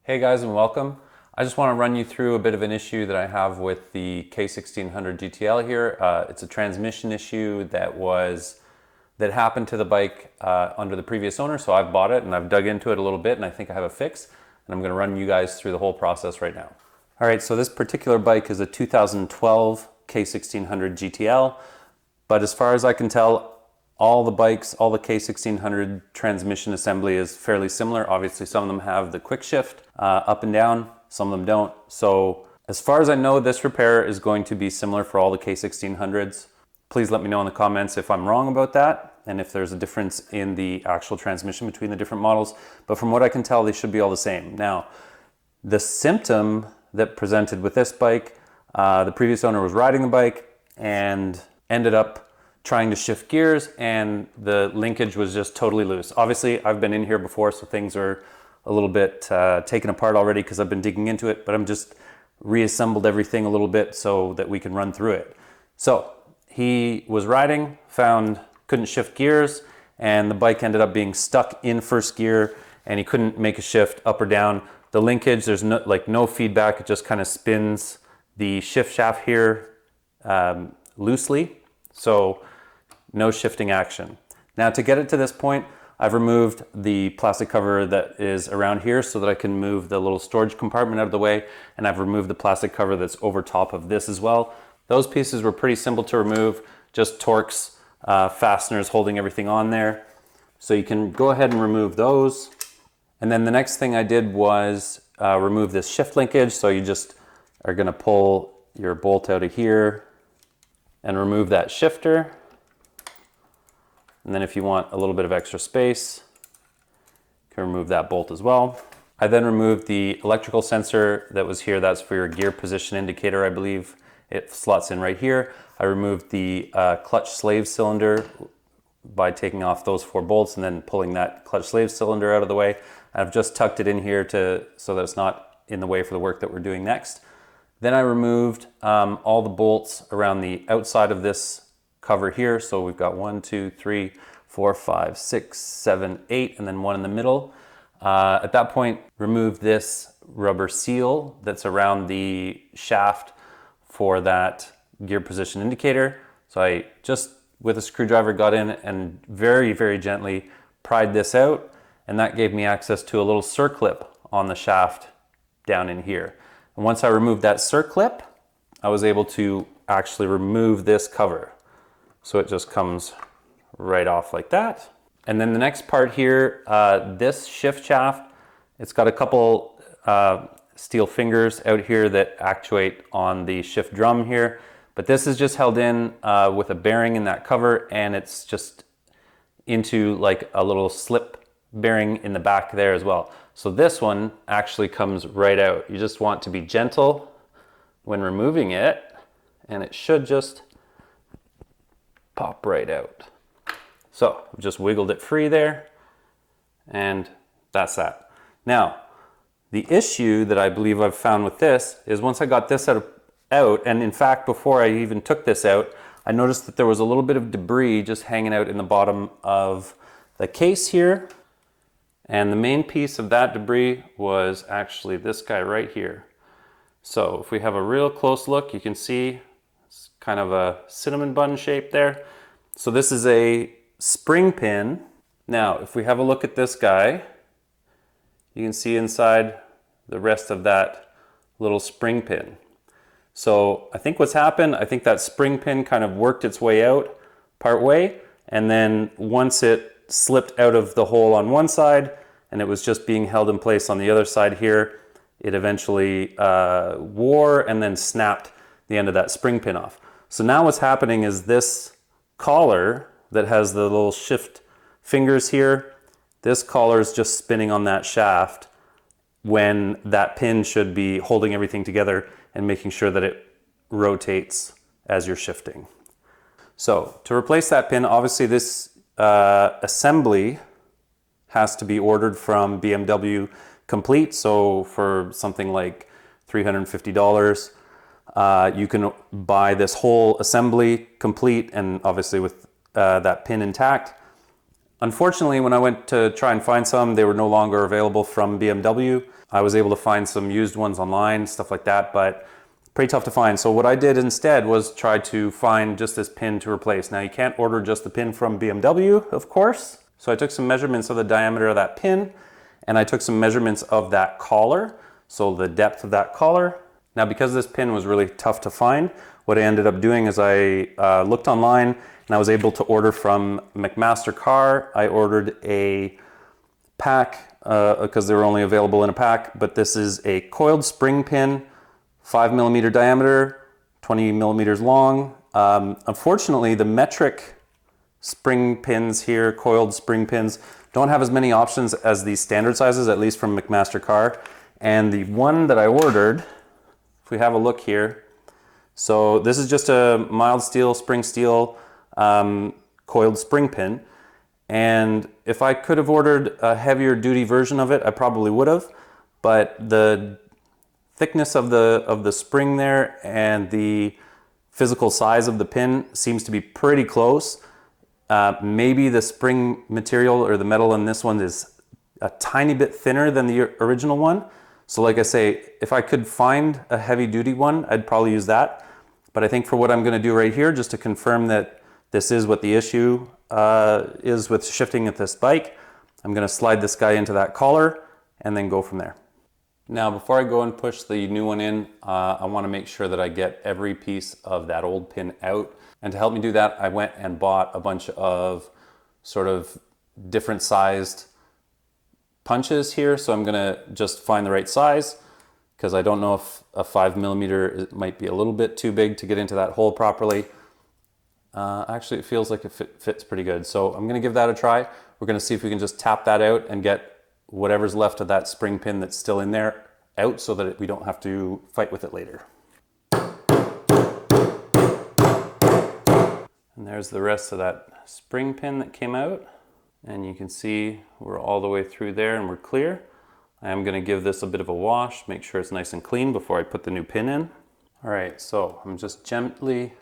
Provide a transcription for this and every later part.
Hey guys, and welcome. I just want to run you through a bit of an issue that I have with the K1600 GTL here. It's a transmission issue that happened to the bike under the previous owner, so I've bought it and I've dug into it a little bit and I think I have a fix, and I'm going to run you guys through the whole process right now. All right, so this particular bike is a 2012 K1600 GTL, but as far as I can tell, all the K1600 transmission assembly is fairly similar. Obviously, some of them have the quick shift up and down, some of them don't. So as far as I know, this repair is going to be similar for all the K1600s. Please let me know in the comments if I'm wrong about that and if there's a difference in the actual transmission between the different models. But from what I can tell, they should be all the same. Now, the symptom that presented with this bike, the previous owner was riding the bike and ended up trying to shift gears and the linkage was just totally loose. Obviously, I've been in here before, so things are a little bit taken apart already because I've been digging into it, but I'm just reassembled everything a little bit so that we can run through it. So he was riding, couldn't shift gears, and the bike ended up being stuck in first gear and he couldn't make a shift up or down. The linkage, there's no feedback, it just kind of spins the shift shaft here loosely. So no shifting action. Now to get it to this point, I've removed the plastic cover that is around here so that I can move the little storage compartment out of the way, and I've removed the plastic cover that's over top of this as well. Those pieces were pretty simple to remove, just Torx fasteners holding everything on there. So you can go ahead and remove those. And then the next thing I did was remove this shift linkage. So you just are gonna pull your bolt out of here and remove that shifter. And then if you want a little bit of extra space, you can remove that bolt as well. I then removed the electrical sensor that was here. That's for your gear position indicator, I believe. It slots in right here. I removed the clutch slave cylinder by taking off those 4 bolts and then pulling that clutch slave cylinder out of the way. I've just tucked it in here so that it's not in the way for the work that we're doing next. Then I removed all the bolts around the outside of this cover here. So we've got 1, 2, 3, 4, 5, 6, 7, 8, and then one in the middle. At that point, remove this rubber seal that's around the shaft for that gear position indicator. So I just, with a screwdriver, got in and very, very gently pried this out, and that gave me access to a little circlip on the shaft down in here. And once I removed that circlip, I was able to actually remove this cover. So it just comes right off like that. And then the next part here, this shift shaft, it's got a couple steel fingers out here that actuate on the shift drum here. But this is just held in with a bearing in that cover, and it's just into like a little slip bearing in the back there as well. So this one actually comes right out. You just want to be gentle when removing it, and it should just pop right out. So I've just wiggled it free there, and that's that. Now, the issue that I believe I've found with this is once I got this out, and in fact, before I even took this out, I noticed that there was a little bit of debris just hanging out in the bottom of the case here. And the main piece of that debris was actually this guy right here. So if we have a real close look, you can see it's kind of a cinnamon bun shape there. So this is a spring pin. Now, if we have a look at this guy, you can see inside the rest of that little spring pin. So I think what's happened, I think that spring pin kind of worked its way out part way, and then once it slipped out of the hole on one side and it was just being held in place on the other side here, it eventually wore and then snapped the end of that spring pin off. So now what's happening is this collar that has the little shift fingers here, this collar is just spinning on that shaft when that pin should be holding everything together and making sure that it rotates as you're shifting. So to replace that pin, obviously this assembly has to be ordered from BMW complete. So for something like $350, you can buy this whole assembly complete and obviously with that pin intact. Unfortunately, when I went to try and find some, they were no longer available from BMW. I was able to find some used ones online, stuff like that, but pretty tough to find. So what I did instead was try to find just this pin to replace. Now you can't order just the pin from BMW, of course. So I took some measurements of the diameter of that pin, and I took some measurements of that collar, so the depth of that collar. Now because this pin was really tough to find, what I ended up doing is I looked online and I was able to order from McMaster Car. I ordered a pack because they were only available in a pack, but this is a coiled spring pin, 5mm diameter, 20 millimeters long. Unfortunately, the metric spring pins here, coiled spring pins, don't have as many options as these standard sizes, at least from McMaster Car. And the one that I ordered, if we have a look here, so this is just a mild steel, spring steel, coiled spring pin. And if I could have ordered a heavier duty version of it, I probably would have. But the thickness of the spring there and the physical size of the pin seems to be pretty close. Maybe the spring material or the metal in this one is a tiny bit thinner than the original one. So like I say, if I could find a heavy duty one, I'd probably use that. But I think for what I'm going to do right here, just to confirm that this is what the issue is with shifting with this bike, I'm going to slide this guy into that collar and then go from there. Now before I go and push the new one in, I want to make sure that I get every piece of that old pin out. And to help me do that, I went and bought a bunch of sort of different sized punches here. So I'm going to just find the right size, because I don't know if a 5mm might be a little bit too big to get into that hole properly. Actually, it feels like it fits pretty good. So I'm going to give that a try. We're going to see if we can just tap that out and get whatever's left of that spring pin that's still in there out, so that we don't have to fight with it later. And there's the rest of that spring pin that came out. And you can see we're all the way through there and we're clear. I am going to give this a bit of a wash, make sure it's nice and clean before I put the new pin in. All right, so I'm just gently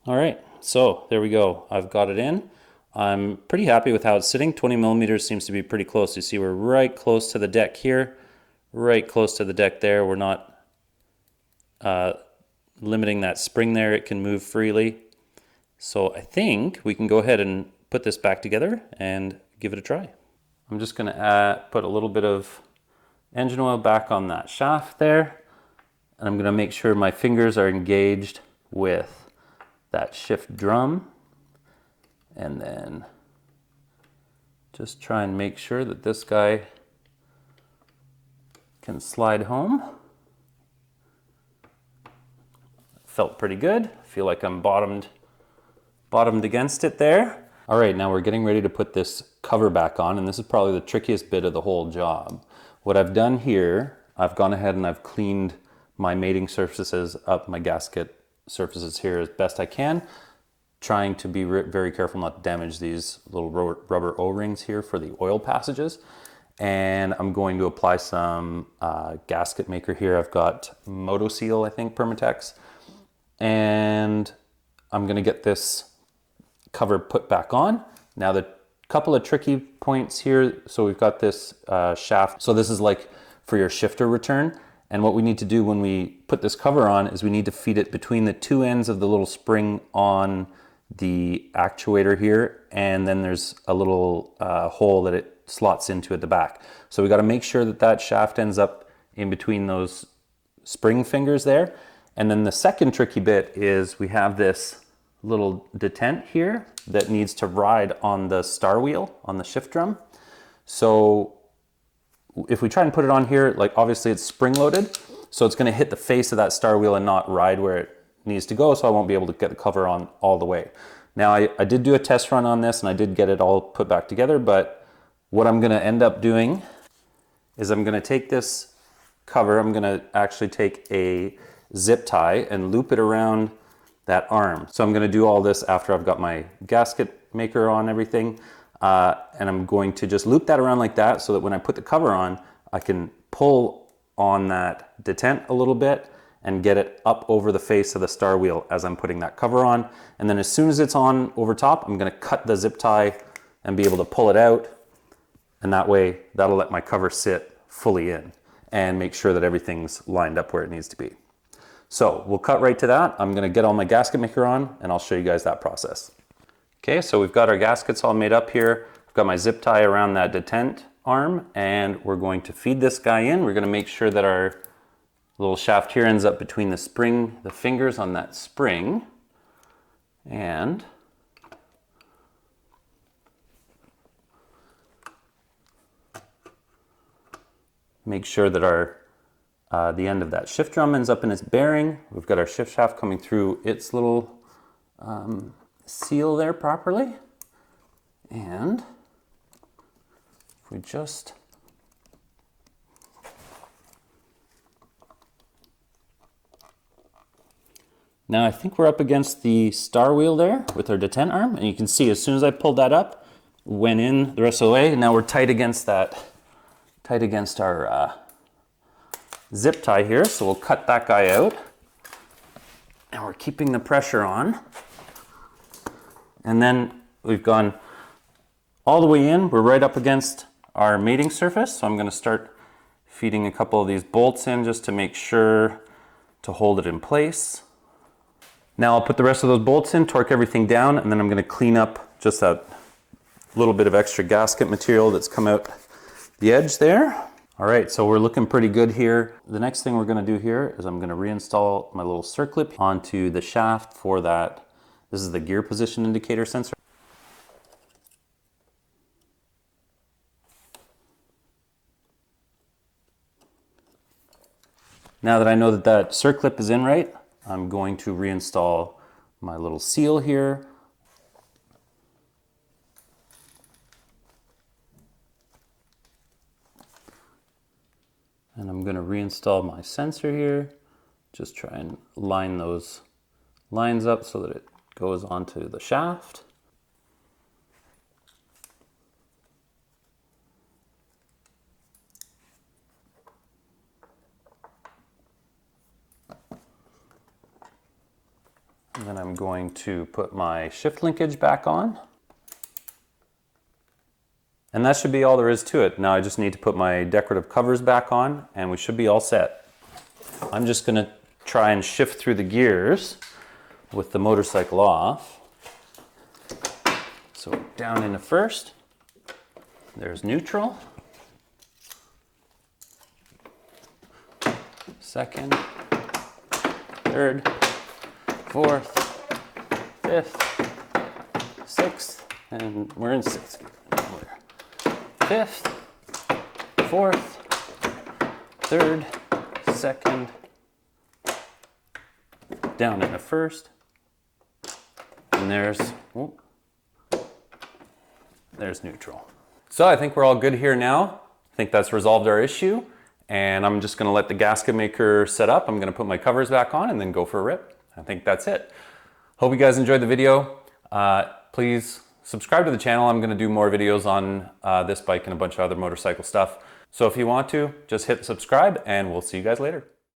all right, so there we go. I've got it in. I'm pretty happy with how it's sitting. 20mm seems to be pretty close. You see we're right close to the deck here, right close to the deck there. We're not limiting that spring there. It can move freely. So I think we can go ahead and put this back together and give it a try. I'm just going to put a little bit of engine oil back on that shaft there. And I'm going to make sure my fingers are engaged with that shift drum. And then just try and make sure that this guy can slide home. Felt pretty good. Feel like I'm bottomed against it there. All right, now we're getting ready to put this cover back on, and this is probably the trickiest bit of the whole job. What I've done here, I've gone ahead and I've cleaned my mating surfaces up, my gasket surfaces here as best I can, trying to be very careful not to damage these little rubber O-rings here for the oil passages. And I'm going to apply some gasket maker here. I've got MotoSeal, I think, Permatex. And I'm gonna get this cover put back on. Now the couple of tricky points here. So we've got this shaft. So this is like for your shifter return. And what we need to do when we put this cover on is we need to feed it between the two ends of the little spring on the actuator here. And then there's a little hole that it slots into at the back. So we got to make sure that that shaft ends up in between those spring fingers there. And then the second tricky bit is we have this little detent here that needs to ride on the star wheel on the shift drum. So if we try and put it on here, like obviously it's spring loaded, so it's going to hit the face of that star wheel and not ride where it needs to go, so I won't be able to get the cover on all the way. Now I did do a test run on this and I did get it all put back together, but what I'm going to end up doing is I'm going to take this cover, I'm going to actually take a zip tie and loop it around that arm. So I'm going to do all this after I've got my gasket maker on everything. And I'm going to just loop that around like that so that when I put the cover on, I can pull on that detent a little bit and get it up over the face of the star wheel as I'm putting that cover on. And then as soon as it's on over top, I'm gonna cut the zip tie and be able to pull it out. And that way, that'll let my cover sit fully in and make sure that everything's lined up where it needs to be. So we'll cut right to that. I'm gonna get all my gasket maker on and I'll show you guys that process. Okay, so we've got our gaskets all made up here. I've got my zip tie around that detent arm and we're going to feed this guy in. We're gonna make sure that our little shaft here ends up between the spring, the fingers on that spring, and make sure that our the end of that shift drum ends up in its bearing. We've got our shift shaft coming through its little seal there properly. And if we just now I think we're up against the star wheel there with our detent arm, and you can see as soon as I pulled that up, went in the rest of the way, and now we're tight against that, tight against our zip tie here. So we'll cut that guy out, and we're keeping the pressure on. And then we've gone all the way in. We're right up against our mating surface. So I'm going to start feeding a couple of these bolts in just to make sure to hold it in place. Now I'll put the rest of those bolts in, torque everything down, and then I'm going to clean up just that little bit of extra gasket material that's come out the edge there. All right, so we're looking pretty good here. The next thing we're going to do here is I'm going to reinstall my little circlip onto the shaft for that. This is the gear position indicator sensor. Now that I know that that circlip is in right, I'm going to reinstall my little seal here. And I'm going to reinstall my sensor here. Just try and line those lines up so that it goes onto the shaft. And then I'm going to put my shift linkage back on. And that should be all there is to it. Now I just need to put my decorative covers back on and we should be all set. I'm just going to try and shift through the gears with the motorcycle off. So down into first, there's neutral. Second, third, fourth, fifth, sixth, and we're in sixth. Fifth, fourth, third, second, down into first, and there's neutral. So I think we're all good here now. I think that's resolved our issue, and I'm just gonna let the gasket maker set up. I'm gonna put my covers back on and then go for a rip. I think that's it. Hope you guys enjoyed the video. Please subscribe to the channel. I'm gonna do more videos on this bike and a bunch of other motorcycle stuff. So if you want to, just hit subscribe and we'll see you guys later.